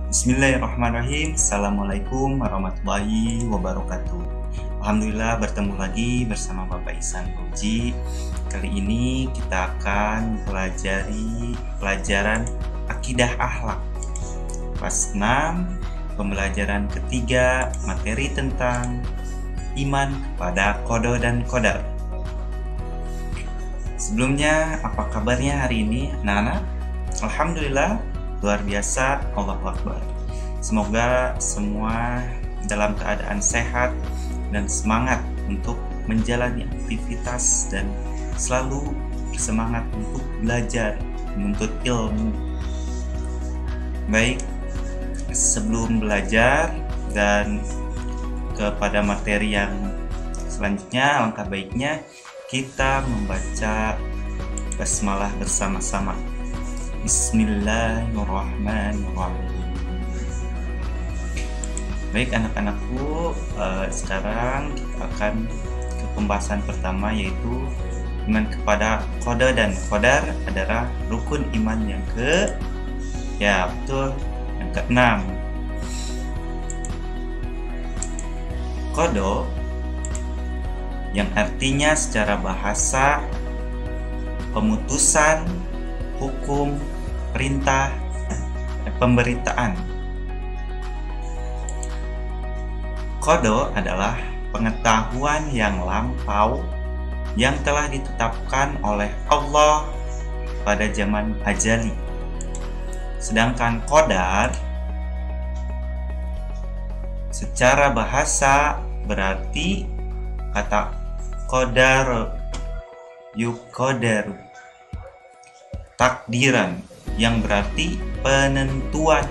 Bismillahirrahmanirrahim. Assalamualaikum warahmatullahi wabarakatuh. Alhamdulillah bertemu lagi bersama Bapak Ihsan Fauzi. Kali ini kita akan pelajari pelajaran Akidah Akhlak kelas 6, pembelajaran ketiga, materi tentang iman kepada qada dan qadar. Sebelumnya, apa kabarnya hari ini anak-anak? Alhamdulillah luar biasa, Allahu Akbar. Semoga semua dalam keadaan sehat dan semangat untuk menjalani aktivitas dan selalu bersemangat untuk belajar, menuntut ilmu. Baik, sebelum belajar dan kepada materi yang selanjutnya, alangkah baiknya kita membaca basmalah bersama-sama. Bismillahirrahmanirrahim. Baik anak-anakku, sekarang kita akan ke pembahasan pertama, yaitu iman kepada qada dan qadar adalah rukun iman yang yang ke-6. Qada yang artinya secara bahasa pemutusan, hukum, perintah, pemberitaan. Qada adalah pengetahuan yang lampau yang telah ditetapkan oleh Allah pada zaman ajali. Sedangkan qadar secara bahasa berarti kata qadar, yuqadaru, takdiran, yang berarti penentuan.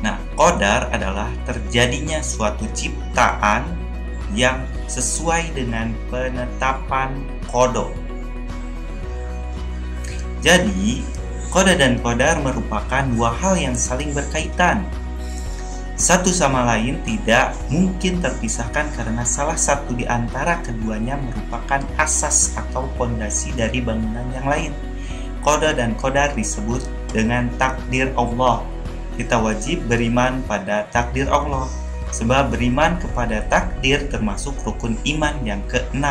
Nah, qadar adalah terjadinya suatu ciptaan yang sesuai dengan penetapan qada. Jadi, qada dan qadar merupakan dua hal yang saling berkaitan. Satu sama lain tidak mungkin terpisahkan karena salah satu di antara keduanya merupakan asas atau fondasi dari bangunan yang lain. Qada dan qadar disebut dengan takdir Allah. Kita wajib beriman pada takdir Allah, sebab beriman kepada takdir termasuk rukun iman yang ke-6.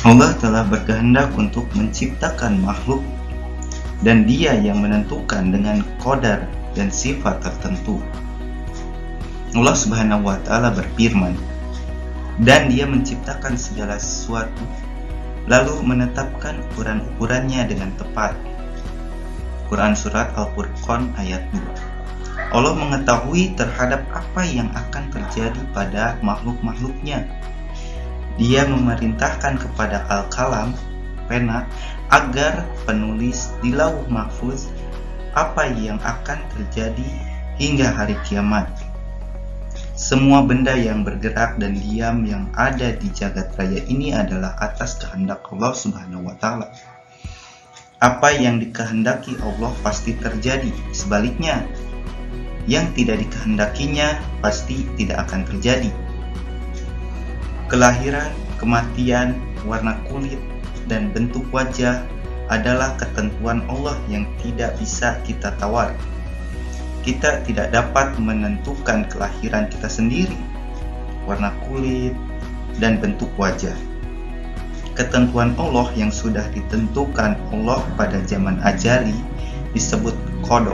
Allah telah berkehendak untuk menciptakan makhluk, dan Dia yang menentukan dengan qadar dan sifat tertentu. Allah Subhanahu wa Ta'ala berfirman, dan Dia menciptakan segala sesuatu, lalu menetapkan ukuran-ukurannya dengan tepat. Quran Surat Al-Furqan ayat 2. Allah mengetahui terhadap apa yang akan terjadi pada makhluk-makhluknya. Dia memerintahkan kepada Al-Qalam, pena, agar penulis di Lauh Mahfuz apa yang akan terjadi hingga hari kiamat. Semua benda yang bergerak dan diam yang ada di jagat raya ini adalah atas kehendak Allah Subhanahu wa Ta'ala. Apa yang dikehendaki Allah pasti terjadi. Sebaliknya, yang tidak dikehendakinya pasti tidak akan terjadi. Kelahiran, kematian, warna kulit, dan bentuk wajah adalah ketentuan Allah yang tidak bisa kita tawar. Kita tidak dapat menentukan kelahiran kita sendiri, warna kulit, dan bentuk wajah. Ketentuan Allah yang sudah ditentukan Allah pada zaman ajali disebut qada.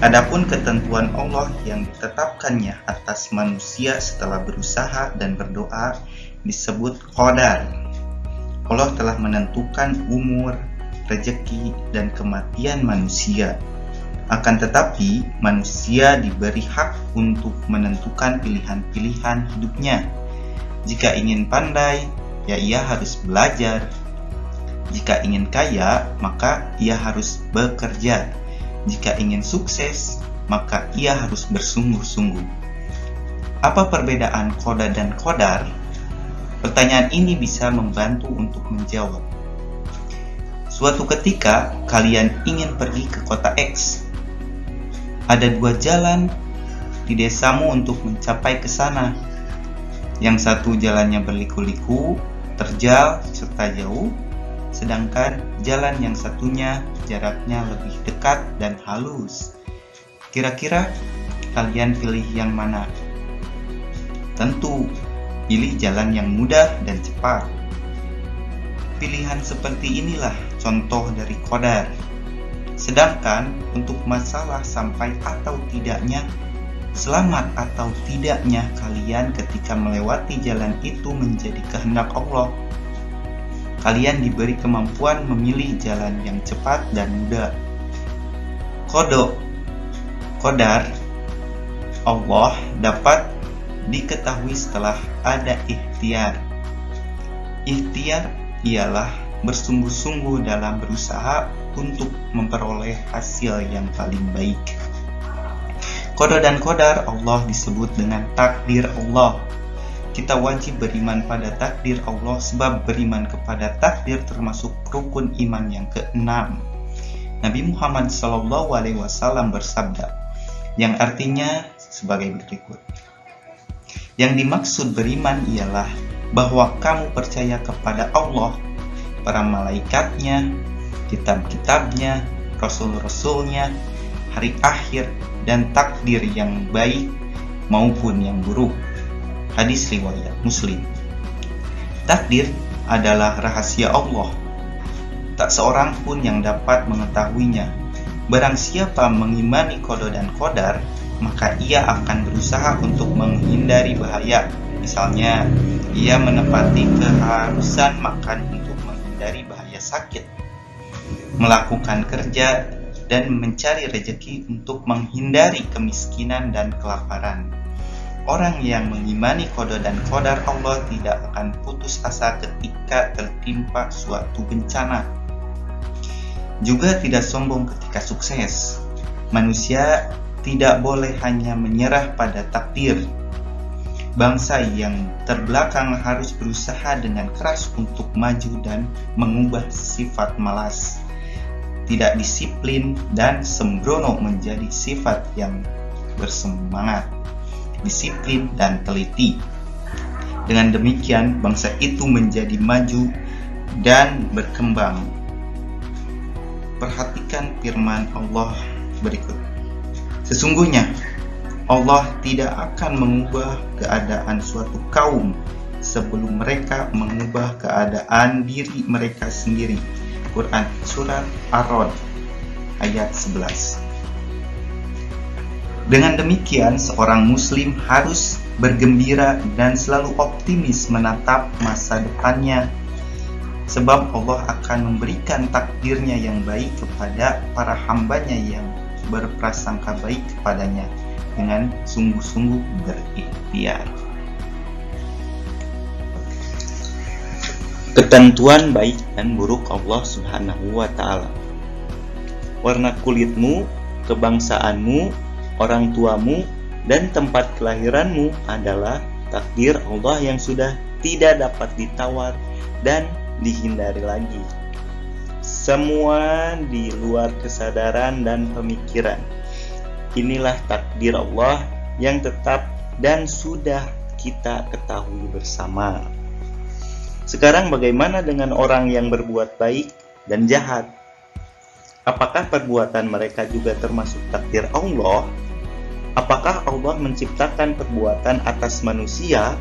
Adapun ketentuan Allah yang ditetapkannya atas manusia setelah berusaha dan berdoa disebut qadar. Allah telah menentukan umur, rezeki, dan kematian manusia. Akan tetapi, manusia diberi hak untuk menentukan pilihan-pilihan hidupnya. Jika ingin pandai, ya ia harus belajar. Jika ingin kaya, maka ia harus bekerja. Jika ingin sukses, maka ia harus bersungguh-sungguh. Apa perbedaan qada dan qadar? Pertanyaan ini bisa membantu untuk menjawab. Suatu ketika, kalian ingin pergi ke kota X. Ada dua jalan di desamu untuk mencapai ke sana. Yang satu jalannya berliku-liku, terjal, serta jauh. sedangkan jalan yang satunya jaraknya lebih dekat dan halus. Kira-kira kalian pilih yang mana? Tentu, pilih jalan yang mudah dan cepat. Pilihan seperti inilah contoh dari qadar. Sedangkan untuk masalah sampai atau tidaknya, selamat atau tidaknya kalian ketika melewati jalan itu menjadi kehendak Allah. Kalian diberi kemampuan memilih jalan yang cepat dan mudah. Qadar Allah dapat diketahui setelah ada ikhtiar. Ikhtiar ialah bersungguh-sungguh dalam berusaha untuk memperoleh hasil yang paling baik. Qada dan qadar Allah disebut dengan takdir Allah. Kita wajib beriman pada takdir Allah sebab beriman kepada takdir termasuk rukun iman yang keenam. Nabi Muhammad SAW bersabda, yang artinya sebagai berikut. Yang dimaksud beriman ialah bahwa kamu percaya kepada Allah, para malaikatnya, kitab-kitabnya, rasul-rasulnya, hari akhir, dan takdir yang baik maupun yang buruk. Hadis riwayat Muslim. Takdir adalah rahasia Allah. Tak seorang pun yang dapat mengetahuinya. Barang siapa mengimani qada dan qadar, maka ia akan berusaha untuk menghindari bahaya. Misalnya, ia menepati keharusan makan untuk menghindari bahaya sakit, melakukan kerja dan mencari rezeki untuk menghindari kemiskinan dan kelaparan. Orang yang mengimani qada dan qadar Allah tidak akan putus asa ketika tertimpa suatu bencana. Juga tidak sombong ketika sukses. Manusia tidak boleh hanya menyerah pada takdir. Bangsa yang terbelakang harus berusaha dengan keras untuk maju dan mengubah sifat malas, tidak disiplin dan sembrono menjadi sifat yang bersemangat, disiplin dan teliti. Dengan demikian bangsa itu menjadi maju dan berkembang. Perhatikan firman Allah berikut. Sesungguhnya Allah tidak akan mengubah keadaan suatu kaum sebelum mereka mengubah keadaan diri mereka sendiri. Quran Surat Ar-Ra'd ayat 11. Dengan demikian, seorang muslim harus bergembira dan selalu optimis menatap masa depannya, sebab Allah akan memberikan takdirnya yang baik kepada para hambanya yang berprasangka baik kepadanya dengan sungguh-sungguh berikhtiar. Ketentuan baik dan buruk Allah Subhanahu wa Ta'ala. Warna kulitmu, kebangsaanmu, orang tuamu, dan tempat kelahiranmu adalah takdir Allah yang sudah tidak dapat ditawar dan dihindari lagi. Semua di luar kesadaran dan pemikiran. Inilah takdir Allah yang tetap dan sudah kita ketahui bersama. Sekarang bagaimana dengan orang yang berbuat baik dan jahat? Apakah perbuatan mereka juga termasuk takdir Allah? Apakah Allah menciptakan perbuatan atas manusia?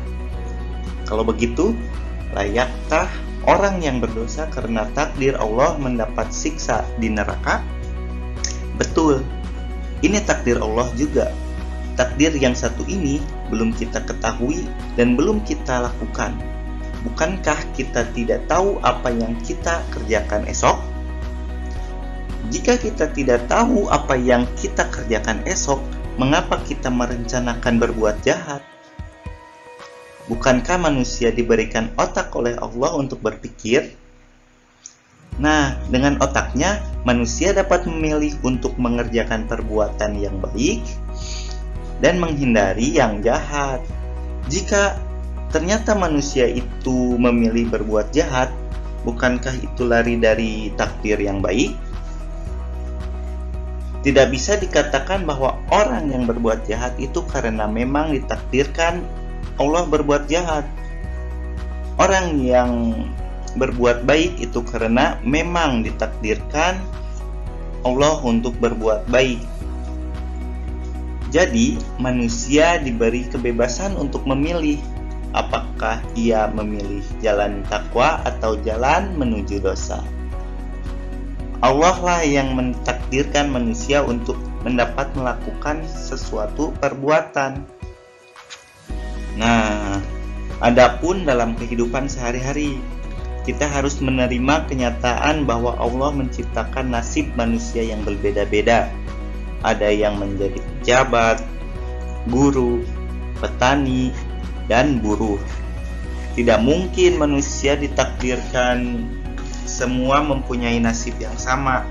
Kalau begitu, layakkah orang yang berdosa karena takdir Allah mendapat siksa di neraka? Betul, ini takdir Allah juga. Takdir yang satu ini belum kita ketahui dan belum kita lakukan. Bukankah kita tidak tahu apa yang kita kerjakan esok? Jika kita tidak tahu apa yang kita kerjakan esok, mengapa kita merencanakan berbuat jahat? Bukankah manusia diberikan otak oleh Allah untuk berpikir? Nah, dengan otaknya, manusia dapat memilih untuk mengerjakan perbuatan yang baik dan menghindari yang jahat. Jika ternyata manusia itu memilih berbuat jahat, bukankah itu lari dari takdir yang baik? Tidak bisa dikatakan bahwa orang yang berbuat jahat itu karena memang ditakdirkan Allah berbuat jahat. Orang yang berbuat baik itu karena memang ditakdirkan Allah untuk berbuat baik. Jadi, manusia diberi kebebasan untuk memilih apakah ia memilih jalan takwa atau jalan menuju dosa. Allah lah yang mentakdirkan manusia untuk mendapat melakukan sesuatu perbuatan. Nah, adapun dalam kehidupan sehari-hari, kita harus menerima kenyataan bahwa Allah menciptakan nasib manusia yang berbeda-beda. Ada yang menjadi pejabat, guru, petani, dan buruh. Tidak mungkin manusia ditakdirkan semua mempunyai nasib yang sama.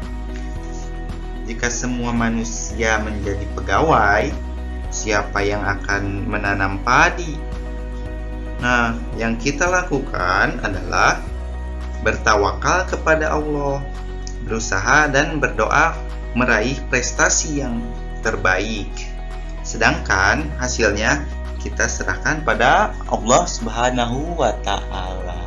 Jika semua manusia menjadi pegawai, siapa yang akan menanam padi? Nah, yang kita lakukan adalah bertawakal kepada Allah, berusaha dan berdoa meraih prestasi yang terbaik. Sedangkan hasilnya kita serahkan pada Allah Subhanahu wa Ta'ala.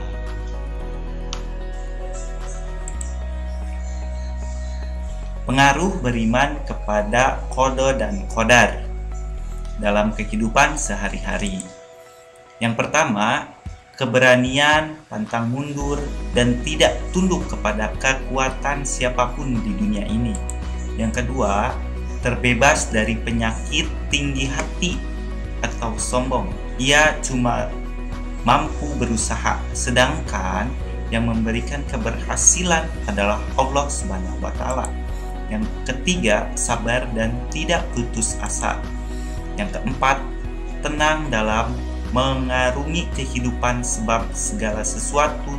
Pengaruh beriman kepada qada dan qadar dalam kehidupan sehari-hari. Yang pertama, keberanian, pantang mundur, dan tidak tunduk kepada kekuatan siapapun di dunia ini. Yang kedua, terbebas dari penyakit tinggi hati atau sombong. Ia cuma mampu berusaha, sedangkan yang memberikan keberhasilan adalah Allah Subhanahu wa Ta'ala. Yang ketiga, sabar dan tidak putus asa. Yang keempat, tenang dalam mengarungi kehidupan sebab segala sesuatu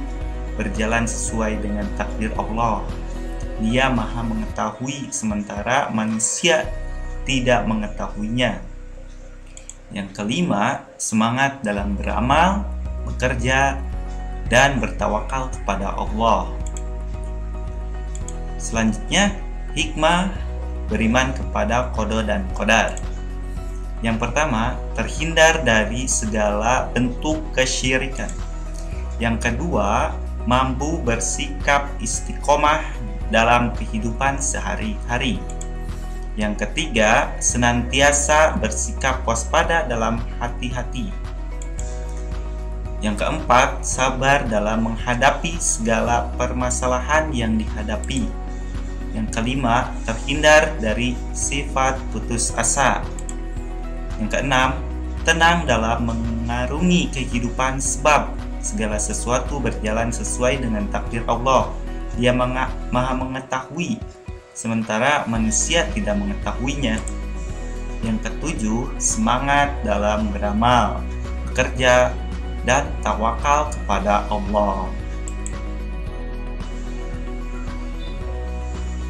berjalan sesuai dengan takdir Allah. Dia Maha mengetahui sementara manusia tidak mengetahuinya. Yang kelima, semangat dalam beramal, bekerja, dan bertawakal kepada Allah. Selanjutnya, hikmah beriman kepada qada dan qadar. Yang pertama, terhindar dari segala bentuk kesyirikan. Yang kedua, mampu bersikap istiqomah dalam kehidupan sehari-hari. Yang ketiga, senantiasa bersikap waspada dalam hati-hati. Yang keempat, sabar dalam menghadapi segala permasalahan yang dihadapi. Yang kelima, terhindar dari sifat putus asa. Yang keenam, tenang dalam mengarungi kehidupan sebab segala sesuatu berjalan sesuai dengan takdir Allah. Dia Maha mengetahui, sementara manusia tidak mengetahuinya. Yang ketujuh, semangat dalam beramal, bekerja, dan tawakal kepada Allah.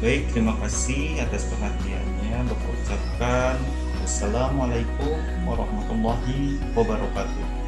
Baik, terima kasih atas perhatiannya. Bapak ucapkan Assalamualaikum warahmatullahi wabarakatuh.